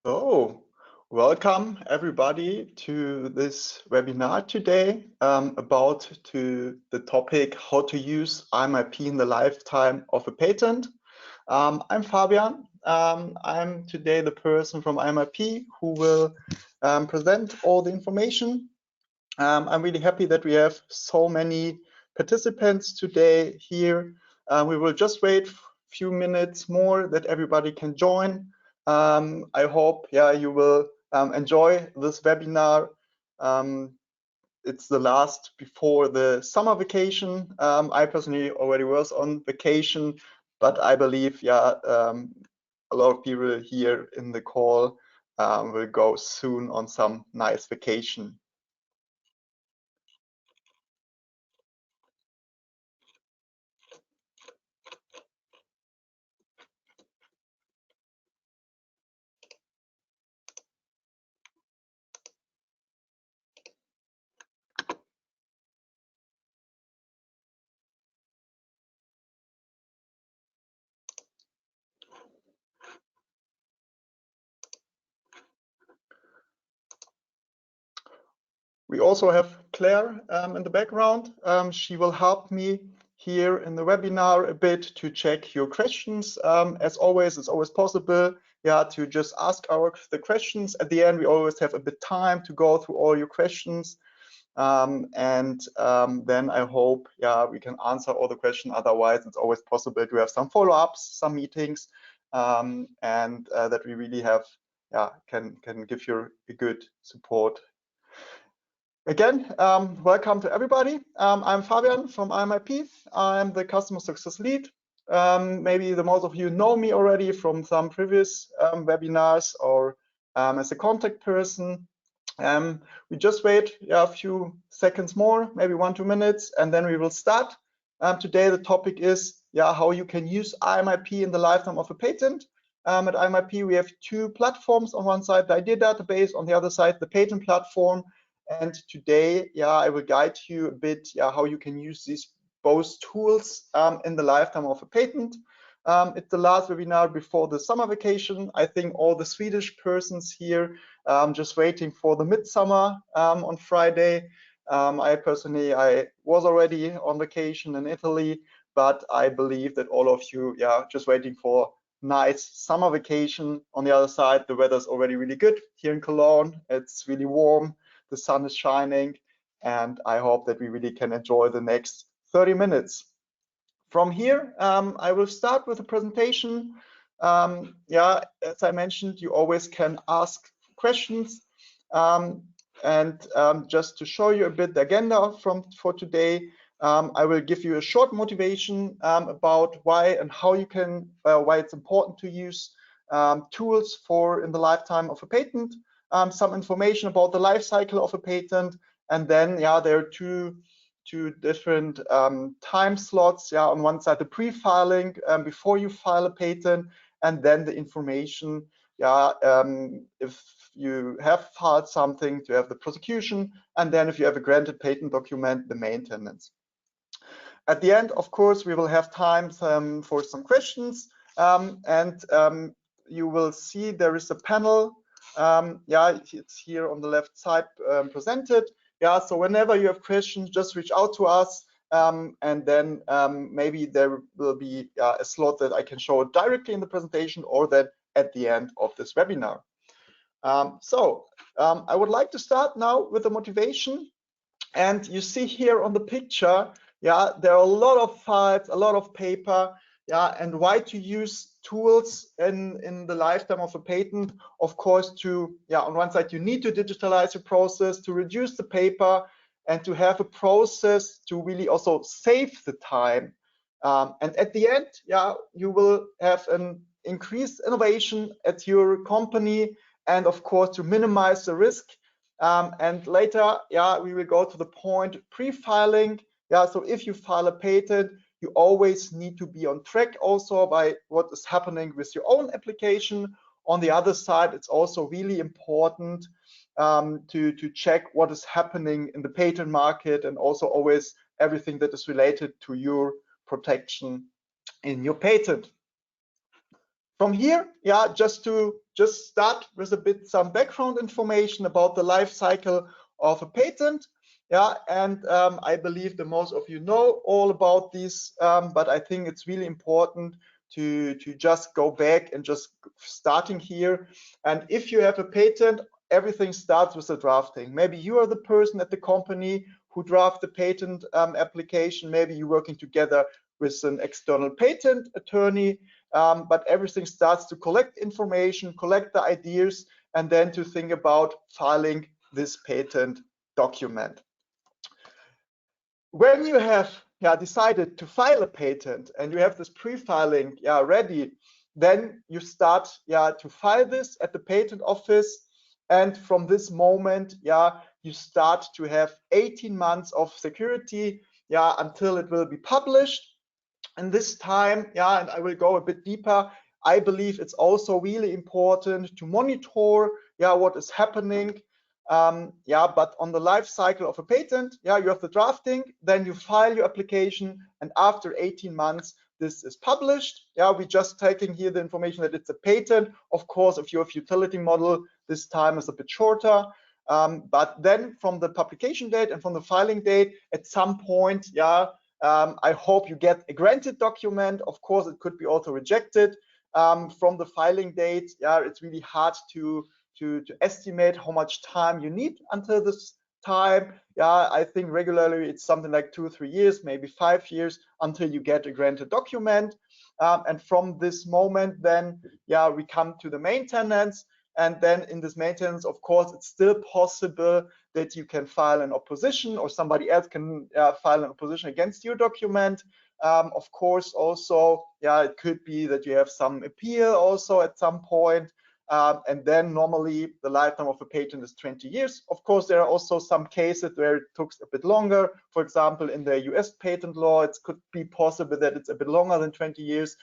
So, welcome everybody to this webinar today about the topic how to use IamIP in the lifetime of a patent. I'm Fabian. I'm today the person from IamIP who will present all the information. I'm really happy that we have so many participants today here. We will just wait a few minutes more that everybody can join. I hope, you will enjoy this webinar. It's the last before the summer vacation. I personally already was on vacation, but I believe, a lot of people here in the call will go soon on some nice vacation. We also have Claire in the background. She will help me here in the webinar a bit to check your questions. As always, it's always possible, to just ask the questions. At the end, we always have a bit time to go through all your questions. Then I hope, we can answer all the questions. Otherwise, it's always possible to have some follow-ups, some meetings, and that we really have, can give you a good support. Again, welcome to everybody. I'm Fabian from IamIP. I'm the customer success lead. Maybe the most of you know me already from some previous webinars or as a contact person. We just wait a few seconds more, maybe 1-2 minutes, and then we will start. Today the topic is how you can use IamIP in the lifetime of a patent. At IamIP we have two platforms. On one side the idea database, on the other side the patent platform. And today, I will guide you a bit, how you can use these both tools in the lifetime of a patent. It's the last webinar before the summer vacation. I think all the Swedish persons here just waiting for the midsummer on Friday. I was already on vacation in Italy, but I believe that all of you, just waiting for nice summer vacation. On the other side, the weather's already really good here in Cologne. It's really warm. The sun is shining, and I hope that we really can enjoy the next 30 minutes. From here, I will start with a presentation. As I mentioned, you always can ask questions. Just to show you a bit the agenda for today, I will give you a short motivation about why and how you can, why it's important to use tools in the lifetime of a patent. Some information about the life cycle of a patent, and then there are two different time slots. On one side the pre-filing before you file a patent, and then the information if you have filed something to have the prosecution, and then if you have a granted patent document, the maintenance. At the end, of course, we will have time for some questions, you will see there is a panel. It's here on the left side presented. So whenever you have questions, just reach out to us, and then maybe there will be a slot that I can show it directly in the presentation, or that at the end of this webinar. I would like to start now with the motivation. And you see here on the picture, there are a lot of files, a lot of paper, and why to use tools in the lifetime of a patent. Of course, on one side you need to digitalize your process to reduce the paper, and to have a process to really also save the time. And at the end, you will have an increased innovation at your company, and of course to minimize the risk. And later, we will go to the point pre-filing. So if you file a patent, you always need to be on track also by what is happening with your own application. On the other side, it's also really important to check what is happening in the patent market, and also always everything that is related to your protection in your patent. From here, yeah, just start with a bit some background information about the life cycle of a patent. Yeah, and I believe that most of you know all about these, but I think it's really important to just go back and just starting here. And if you have a patent, everything starts with the drafting. Maybe you are the person at the company who draft the patent application. Maybe you're working together with an external patent attorney, but everything starts to collect information, collect the ideas, and then to think about filing this patent document. When you have decided to file a patent and you have this pre-filing ready, then you start to file this at the patent office. And from this moment, you start to have 18 months of security until it will be published. And this time, and I will go a bit deeper, I believe it's also really important to monitor what is happening. But on the life cycle of a patent, you have the drafting, then you file your application, and after 18 months, this is published. We're just taking here the information that it's a patent. Of course, if you have utility model, this time is a bit shorter. But then from the publication date and from the filing date, at some point, I hope you get a granted document. Of course, it could be also rejected. From the filing date, it's really hard to estimate how much time you need until this time. I think regularly it's something like 2 or 3 years, maybe 5 years until you get a granted document. And from this moment, then we come to the maintenance. And then in this maintenance, of course, it's still possible that you can file an opposition or somebody else can file an opposition against your document. Of course, also, it could be that you have some appeal also at some point. And then normally the lifetime of a patent is 20 years. Of course, there are also some cases where it took a bit longer. For example, in the US patent law, it could be possible that it's a bit longer than 20 years.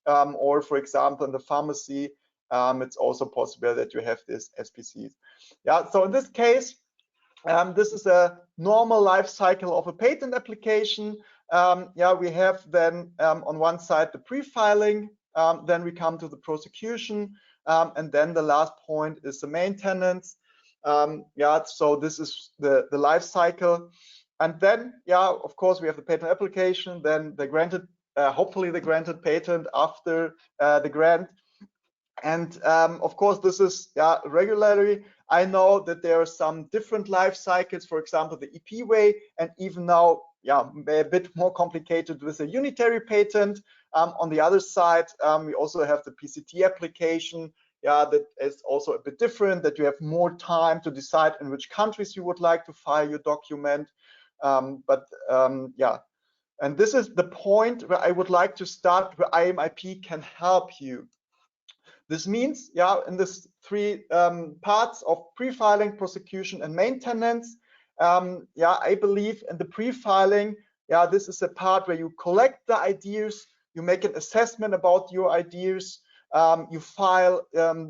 Or for example, in the pharmacy, it's also possible that you have this SPCs. So in this case, this is a normal life cycle of a patent application. We have then on one side the pre-filing, then we come to the prosecution, and then the last point is the maintenance. So this is the life cycle. And then, of course, we have the patent application, then the granted, hopefully the granted patent after the grant. And of course, this is regularly. I know that there are some different life cycles, for example, the EP way, and even now, a bit more complicated with a unitary patent. On the other side, we also have the PCT application. That is also a bit different, that you have more time to decide in which countries you would like to file your document. And this is the point where I would like to start, where IamIP can help you. This means, in this 3 parts of pre-filing, prosecution, and maintenance, I believe in the pre-filing, this is a part where you collect the ideas, you make an assessment about your ideas, you file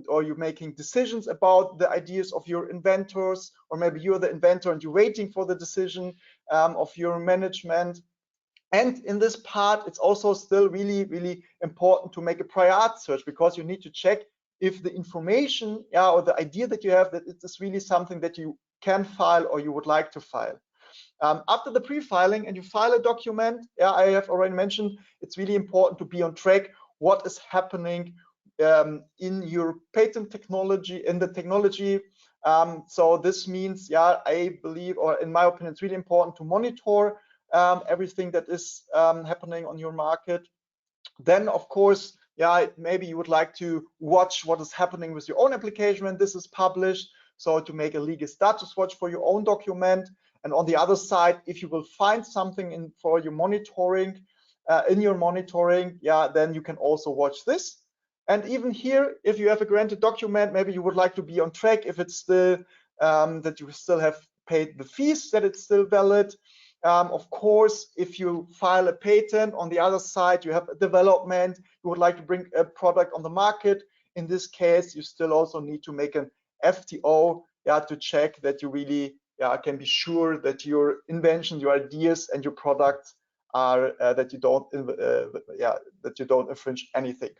or you're making decisions about the ideas of your inventors, or maybe you're the inventor and you're waiting for the decision of your management. And in this part, it's also still really, really important to make a prior art search, because you need to check if the information or the idea that you have, that it is really something that you can file or you would like to file. After the pre-filing and you file a document, I have already mentioned, it's really important to be on track what is happening in your patent technology, in the technology. So this means, I believe, or in my opinion, it's really important to monitor everything that is happening on your market. Then, of course, maybe you would like to watch what is happening with your own application when this is published, so to make a legal status watch for your own document. And on the other side, if you will find something for your monitoring, in your monitoring, then you can also watch this. And even here, if you have a granted document, maybe you would like to be on track if it's still that you still have paid the fees, that it's still valid. Of course, if you file a patent, on the other side, you have a development, you would like to bring a product on the market. In this case, you still also need to make an FTO to check that you really can be sure that your invention, your ideas, and your products are that you don't infringe anything.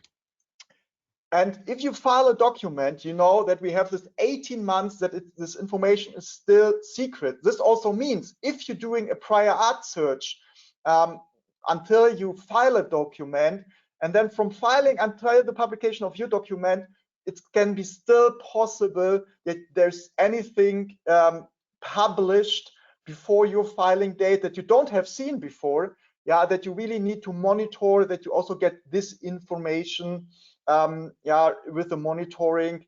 And if you file a document, you know that we have this 18 months that this information is still secret. This also means if you're doing a prior art search until you file a document, and then from filing until the publication of your document, it can be still possible that there's anything published before your filing date that you don't have seen before, yeah, that you really need to monitor, that you also get this information with the monitoring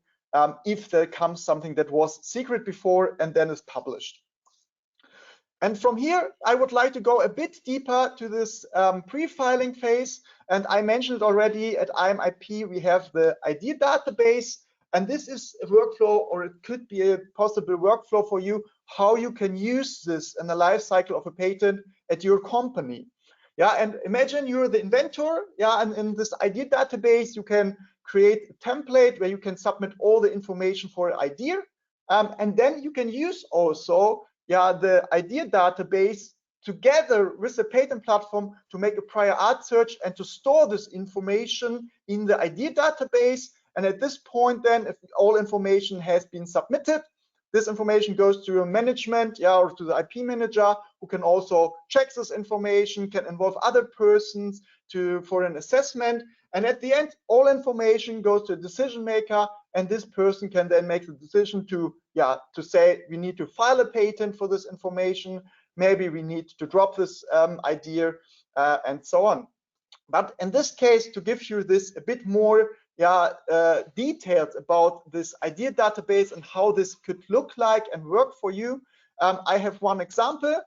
if there comes something that was secret before and then is published. And from here, I would like to go a bit deeper to this pre-filing phase. And I mentioned already at IamIP, we have the ID database. And this is a workflow, or it could be a possible workflow for you, how you can use this in the life cycle of a patent at your company. Yeah, and imagine you're the inventor, yeah, and in this ID database, you can create a template where you can submit all the information for an idea. And then you can use also, yeah, the idea database together with the patent platform to make a prior art search and to store this information in the idea database. And at this point, then, if all information has been submitted, this information goes to your management, yeah, or to the IP manager, who can also check this information, can involve other persons for an assessment. And at the end, all information goes to a decision maker, and this person can then make the decision to say we need to file a patent for this information, maybe we need to drop this idea, and so on. But in this case, to give you this a bit more details about this idea database and how this could look like and work for you, I have one example.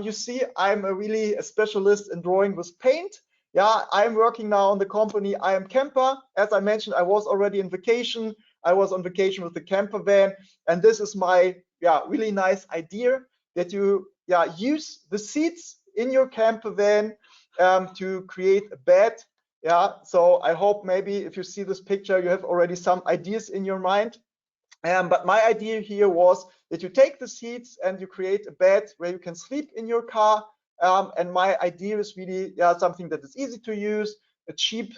You see, I'm really a specialist in drawing with paint. Yeah, I'm working now on the company IamCamper. As I mentioned, I was already on vacation. I was on vacation with the camper van, and this is my really nice idea that you use the seats in your camper van to create a bed. Yeah, so I hope maybe if you see this picture, you have already some ideas in your mind. But my idea here was that you take the seats and you create a bed where you can sleep in your car. And my idea is really something that is easy to use, a cheap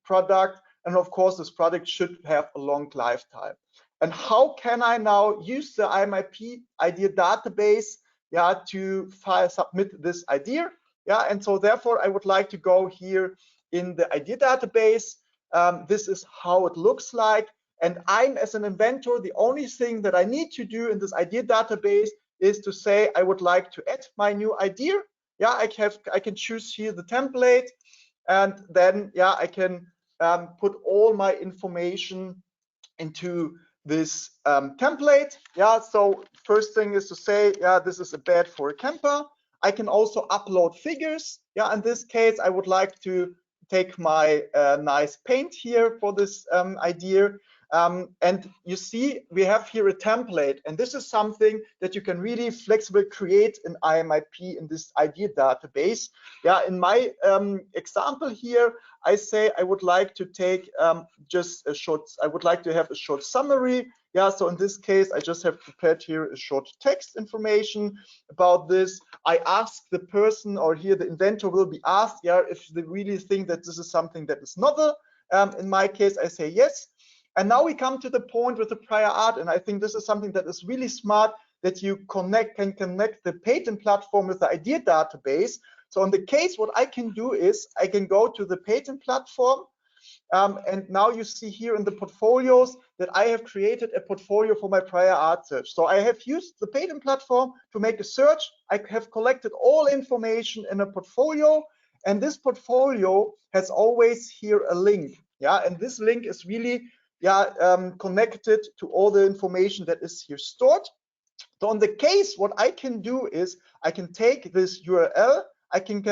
product, and of course this product should have a long lifetime. And how can I now use the IamIP idea database to submit this idea? Yeah, and so therefore I would like to go here in the idea database. This is how it looks like. And I'm, as an inventor, the only thing that I need to do in this idea database is to say I would like to add my new idea. Yeah, I can choose here the template, and then I can put all my information into this template. Yeah, so first thing is to say, this is a bed for a camper. I can also upload figures. Yeah, in this case, I would like to take my nice paint here for this idea. And you see, we have here a template, and this is something that you can really flexibly create in IamIP in this idea database. Yeah, in my example here, I say I would like to take I would like to have a short summary. Yeah, so in this case, I just have prepared here a short text information about this. I ask the person, or here the inventor will be asked, if they really think that this is something that is novel. In my case, I say yes. And now we come to the point with the prior art, and I think this is something that is really smart, that you can connect the patent platform with the idea database. So in the case, what I can do is I can go to the patent platform, and now you see here in the portfolios that I have created a portfolio for my prior art search. So I have used the patent platform to make a search. I have collected all information in a portfolio, and this portfolio has always here a link. Yeah, and this link is really connected to all the information that is here stored. So in the case, what I can do is I can take this URL, I can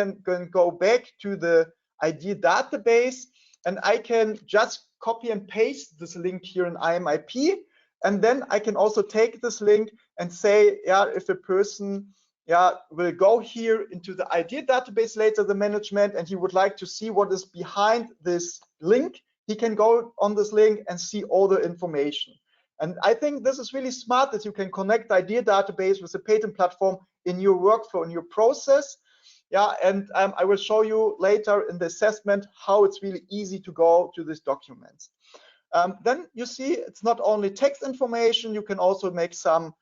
go back to the idea database, and I can just copy and paste this link here in IamIP. And then I can also take this link and say, if a person will go here into the idea database later, the management, and he would like to see what is behind this link, he can go on this link and see all the information. And I think this is really smart, that you can connect the idea database with the patent platform in your workflow, in your process. Yeah, and I will show you later in the assessment how it's really easy to go to these documents. Then you see it's not only text information, you can also make some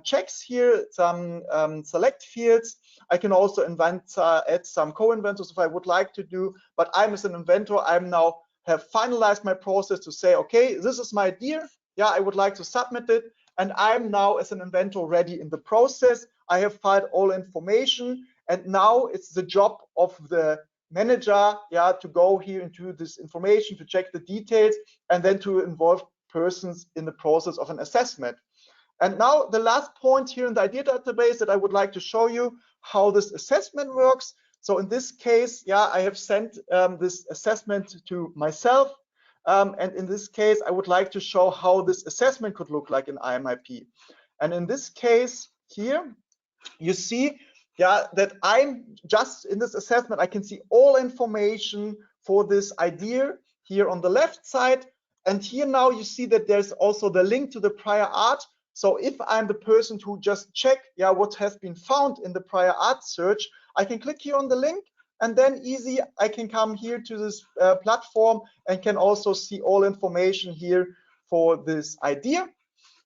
checks here, some select fields. I can also add some co-inventors if I would like to do, but I'm as an inventor, I'm now have finalized my process to say, okay, this is my idea. Yeah, I would like to submit it. And I'm now as an inventor ready in the process. I have filed all information. And now it's the job of the manager, yeah, to go here into this information, to check the details, and then to involve persons in the process of an assessment. And now the last point here in the idea database that I would like to show you how this assessment works. So in this case, yeah, I have sent this assessment to myself. And in this case, I would like to show how this assessment could look like in IamIP. And in this case here, you see, yeah, that I'm just in this assessment, I can see all information for this idea here on the left side. And here now you see that there's also the link to the prior art. So if I'm the person who just check, yeah, what has been found in the prior art search, I can click here on the link, and then easy, I can come here to this platform and can also see all information here for this idea.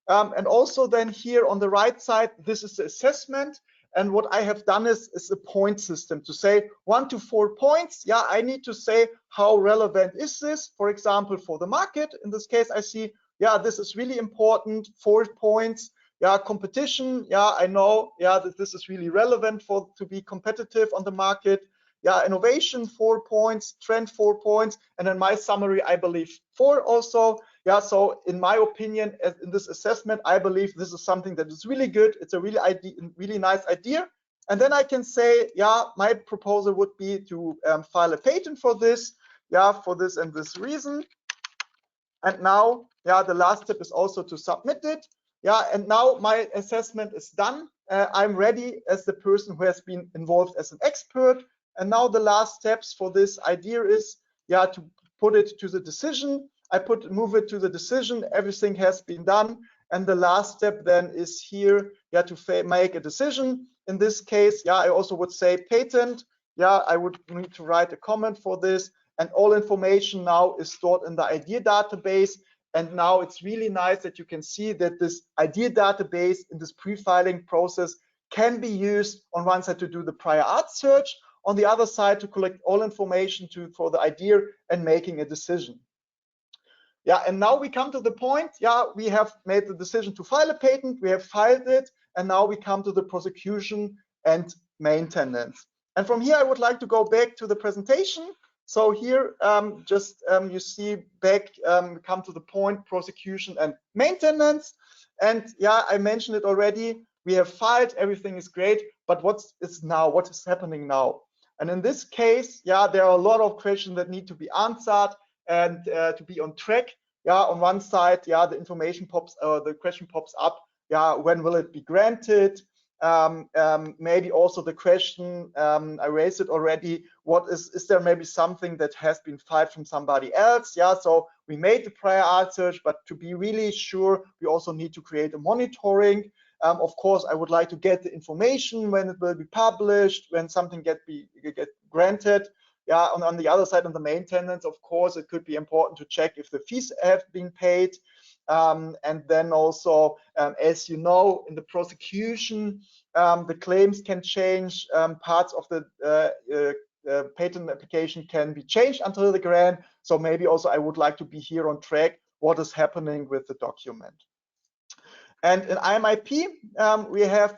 And also then here on the right side, this is the assessment. And what I have done is a point system to say 1 to 4 points. Yeah, I need to say how relevant is this, for example, for the market. In this case, I see, yeah, this is really important, 4 points. Yeah, competition. Yeah, I know, yeah, that this is really relevant to be competitive on the market. Yeah, innovation, 4 points, trend, 4 points. And in my summary, I believe 4 also. Yeah, so in my opinion, in this assessment, I believe this is something that is really good. It's a really nice idea. And then I can say, yeah, my proposal would be to file a patent for this, yeah, for this and this reason. And now, yeah, the last step is also to submit it. Yeah, and now my assessment is done. I'm ready as the person who has been involved as an expert. And now the last steps for this idea is, yeah, to put it to the decision. Move it to the decision. Everything has been done. And the last step then is here, yeah, to make a decision. In this case, yeah, I also would say patent. Yeah, I would need to write a comment for this. And all information now is stored in the idea database. And now it's really nice that you can see that this idea database in this pre-filing process can be used on one side to do the prior art search, on the other side to collect all information for the idea and making a decision. Yeah, and now we come to the point, yeah, we have made the decision to file a patent, we have filed it, and now we come to the prosecution and maintenance. And from here, I would like to go back to the presentation. So here, you see back, come to the point, prosecution and maintenance. And yeah, I mentioned it already, we have filed, everything is great, but what is happening now? And in this case, yeah, there are a lot of questions that need to be answered and to be on track. Yeah, on one side, yeah, the question pops up. Yeah, when will it be granted? Maybe also the question, I raised it already. Is there maybe something that has been filed from somebody else? Yeah, so we made the prior art search, but to be really sure, we also need to create a monitoring. Of course, I would like to get the information when it will be published, when something get granted. Yeah, on the other side, on the maintenance, of course, it could be important to check if the fees have been paid. And then also, as you know, in the prosecution, the claims can change. Parts of the patent application can be changed until the grant. So maybe also I would like to be here on track what is happening with the document. And in IamIP, we have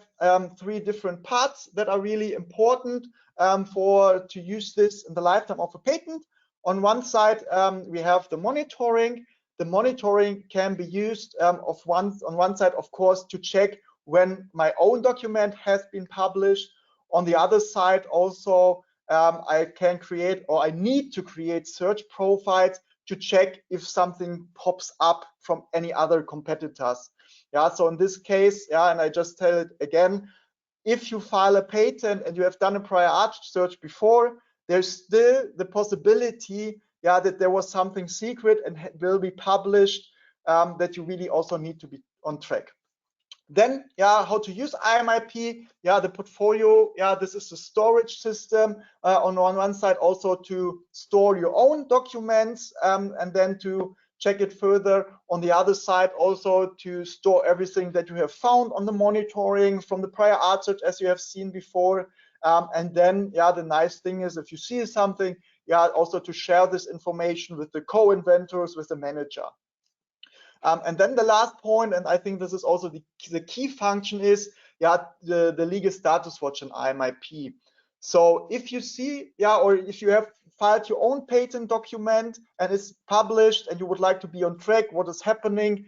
3 different parts that are really important to use this in the lifetime of a patent. On one side, we have the monitoring. The monitoring can be used on one side, of course, to check when my own document has been published. On the other side, also, I can create, or I need to create, search profiles to check if something pops up from any other competitors. Yeah, so in this case, yeah, and I just tell it again, if you file a patent and you have done a prior art search before, there's still the possibility, yeah, that there was something secret and will be published, that you really also need to be on track. Then, yeah, how to use IamIP? Yeah, the portfolio. Yeah, this is the storage system on one side, also to store your own documents and then to check it further. On the other side, also to store everything that you have found on the monitoring from the prior art search, as you have seen before. And then, yeah, the nice thing is if you see something, yeah, also to share this information with the co-inventors, with the manager. And then the last point, and I think this is also the key function, is yeah, the legal status watch in IamIP. So if you see, yeah, or if you have filed your own patent document and it's published and you would like to be on track, what is happening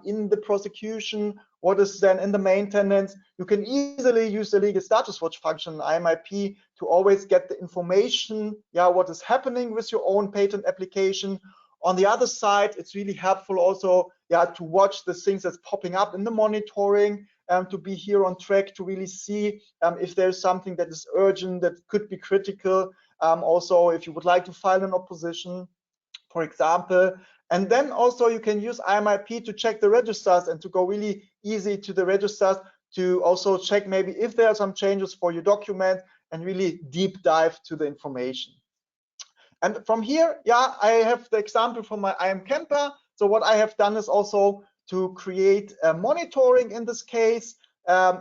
in the prosecution, what is then in the maintenance, you can easily use the legal status watch function in IamIP to always get the information, yeah, what is happening with your own patent application. On the other side, it's really helpful also, yeah, to watch the things that's popping up in the monitoring, to be here on track, to really see if there's something that is urgent, that could be critical. Also, if you would like to file an opposition, for example. And then also you can use IamIP to check the registers and to go really easy to the registers to also check maybe if there are some changes for your document and really deep dive to the information. And from here, yeah, I have the example from my IamCamper. So what I have done is also to create a monitoring in this case.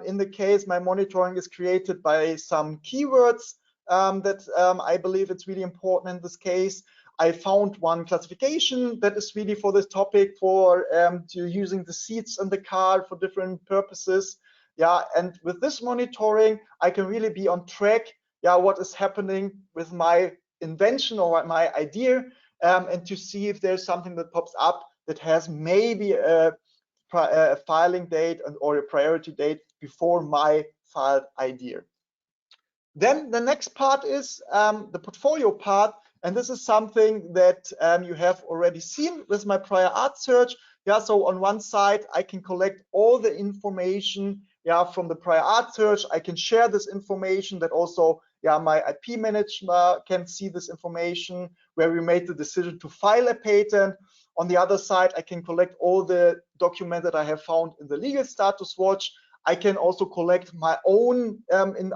In the case, my monitoring is created by some keywords that I believe it's really important in this case. I found one classification that is really for this topic, for to using the seats in the car for different purposes. Yeah, and with this monitoring, I can really be on track. Yeah, what is happening with my invention or my idea, and to see if there's something that pops up that has maybe a filing date or a priority date before my filed idea. Then the next part is the portfolio part, and this is something that you have already seen with my prior art search. Yeah, so on one side, I can collect all the information, yeah, from the prior art search. I can share this information that also, yeah, my IP manager can see this information where we made the decision to file a patent. On the other side, I can collect all the documents that I have found in the legal status watch. I can also collect my own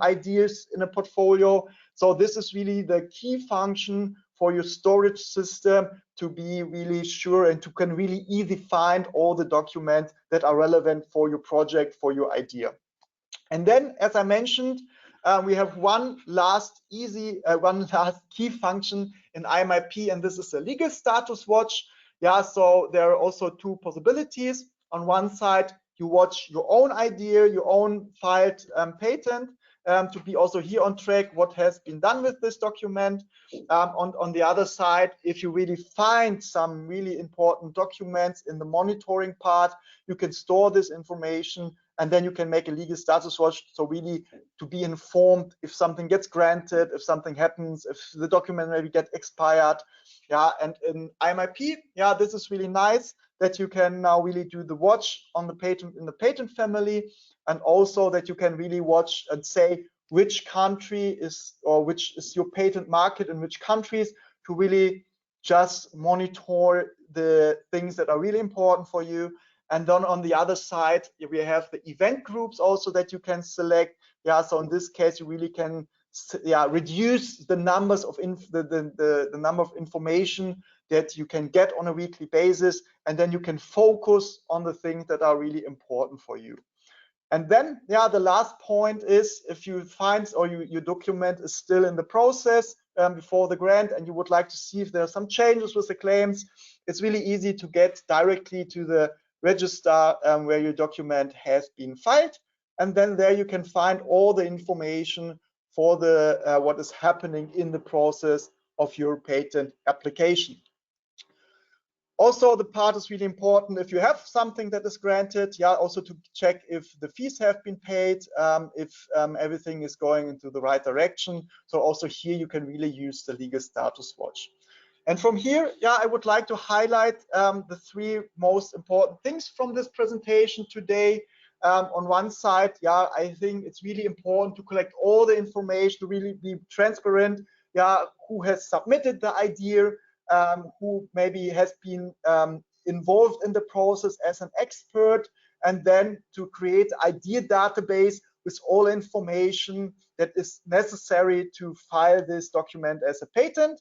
ideas in a portfolio. So this is really the key function for your storage system, to be really sure and to can really easily find all the documents that are relevant for your project, for your idea. And then, as I mentioned, we have one last key function in IamIP, and this is a legal status watch. Yeah, so there are also two possibilities. On one side, you watch your own idea, your own filed patent, to be also here on track what has been done with this document. On the other side, if you really find some really important documents in the monitoring part, you can store this information and then you can make a legal status watch, so really to be informed if something gets granted, if something happens, if the document maybe get expired. Yeah, and in IamIP, yeah, this is really nice that you can now really do the watch on the patent in the patent family, and also that you can really watch and say which country is, or which is your patent market in which countries, to really just monitor the things that are really important for you. And then on the other side, we have the event groups also that you can select. Yeah, so in this case, you really can, yeah, reduce the numbers of the number of information that you can get on a weekly basis, and then you can focus on the things that are really important for you. And then, yeah, the last point is, if you find or your document is still in the process before the grant, and you would like to see if there are some changes with the claims, it's really easy to get directly to the register where your document has been filed, and then there you can find all the information for the what is happening in the process of your patent application. Also, the part is really important if you have something that is granted, yeah, also to check if the fees have been paid, if everything is going into the right direction. So also here you can really use the legal status watch. And from here, yeah, I would like to highlight the three most important things from this presentation today. On one side, yeah, I think it's really important to collect all the information, to really be transparent, yeah, who has submitted the idea, who maybe has been involved in the process as an expert, and then to create idea database with all information that is necessary to file this document as a patent.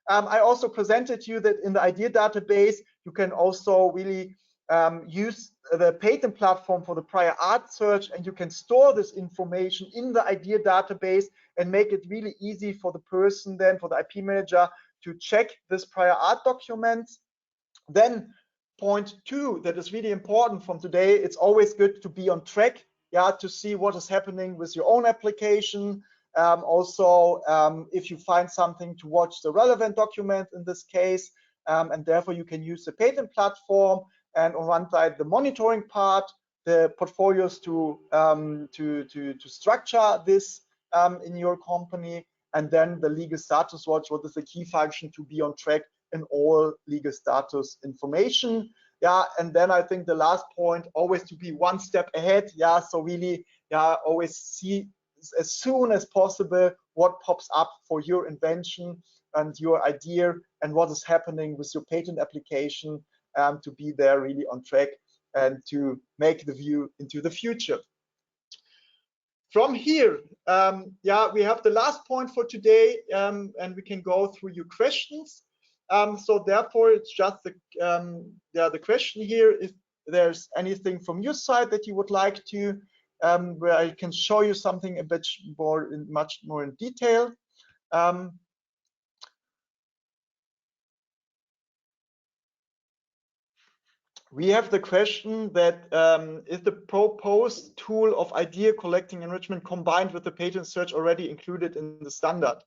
I also presented you that in the idea database, you can also really use the patent platform for the prior art search, and you can store this information in the idea database and make it really easy for the person then, for the IP manager, to check this prior art documents. Then point two, that is really important from today, it's always good to be on track, yeah, to see what is happening with your own application. Also, if you find something, to watch the relevant document in this case, and therefore you can use the patent platform, and on one side the monitoring part, the portfolios to structure this in your company, and then the legal status watch, what is the key function to be on track in all legal status information. Yeah, and then I think the last point, always to be one step ahead. Yeah, so really, yeah, always see as soon as possible what pops up for your invention and your idea and what is happening with your patent application, to be there really on track and to make the view into the future. From here, yeah, we have the last point for today, and we can go through your questions. So therefore, it's just the question here, if there's anything from your side that you would like to, where I can show you something a bit more, much more in detail. We have the question that is the proposed tool of idea collecting enrichment combined with the patent search already included in the standard?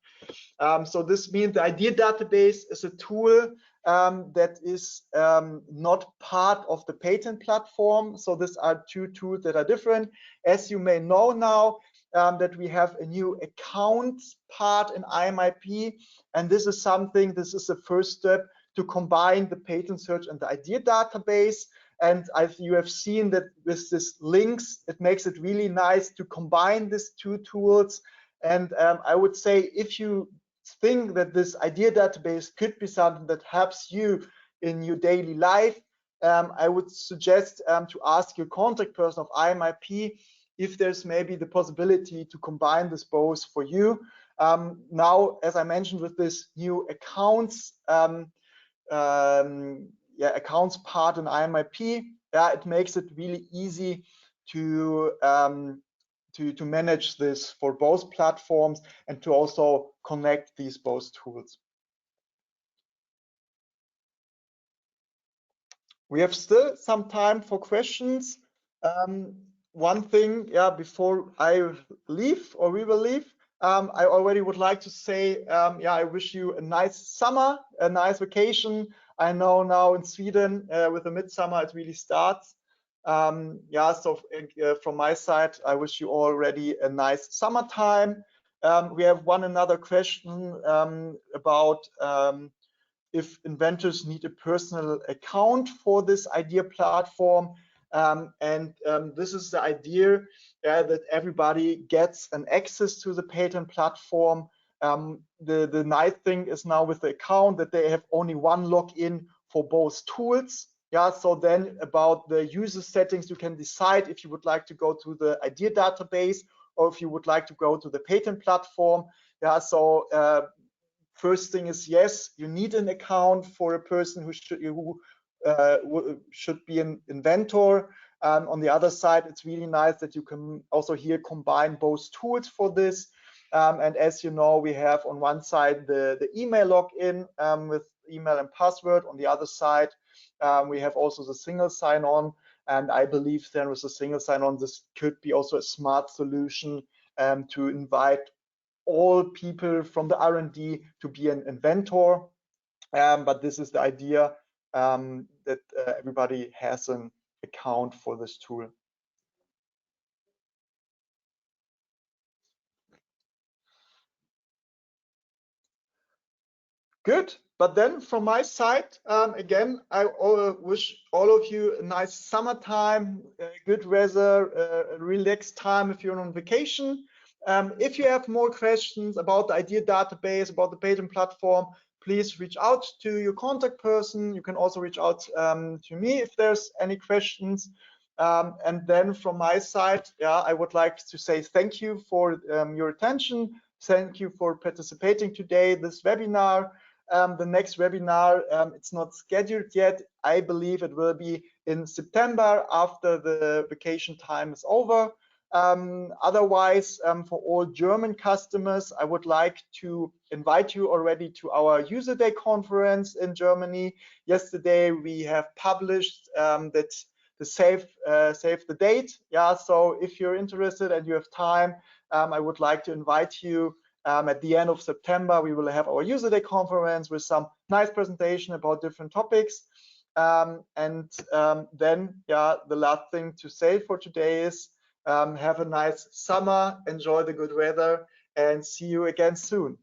So this means the idea database is a tool that is not part of the patent platform. So these are two tools that are different. As you may know now, that we have a new accounts part in IamIP, and this is something, this is the first step to combine the patent search and the idea database. And you have seen that with this links, it makes it really nice to combine these two tools. And I would say, if you think that this idea database could be something that helps you in your daily life, I would suggest to ask your contact person of IamIP if there's maybe the possibility to combine this both for you. Now, as I mentioned, with this new accounts, accounts part in IamIP, yeah, it makes it really easy to manage this for both platforms and to also connect these both tools. We have still some time for questions. One thing, yeah, before I leave, or we will leave, I already would like to say, yeah, I wish you a nice summer, a nice vacation. I know now in Sweden, with the midsummer, it really starts. Yeah, so from my side, I wish you already a nice summertime. We have another question about if inventors need a personal account for this idea platform. This is the idea that everybody gets an access to the patent platform. The nice thing is now with the account that they have only one login for both tools. Yeah, so then about the user settings, you can decide if you would like to go to the idea database or if you would like to go to the patent platform. Yeah, so first thing is, yes, you need an account for a person who should be an inventor. On the other side, it's really nice that you can also here combine both tools for this. And as you know, we have on one side the email login with email and password. On the other side, we have also the single sign-on. And I believe then with the single sign-on, this could be also a smart solution to invite all people from the R&D to be an inventor. But this is the idea, that everybody has an account for this tool. Good, but then from my side, again, I wish all of you a nice summertime, good weather, a relaxed time if you're on vacation. If you have more questions about the idea database, about the patent platform, please reach out to your contact person. You can also reach out to me if there's any questions. And then from my side, yeah, I would like to say thank you for your attention. Thank you for participating today, this webinar. The next webinar, it's not scheduled yet. I believe it will be in September after the vacation time is over. Otherwise, for all German customers, I would like to invite you already to our User Day conference in Germany. Yesterday, we have published that the save the date. Yeah, so if you're interested and you have time, I would like to invite you. At the end of September, we will have our User Day conference with some nice presentation about different topics. Then, yeah, the last thing to say for today is have a nice summer, enjoy the good weather, and see you again soon.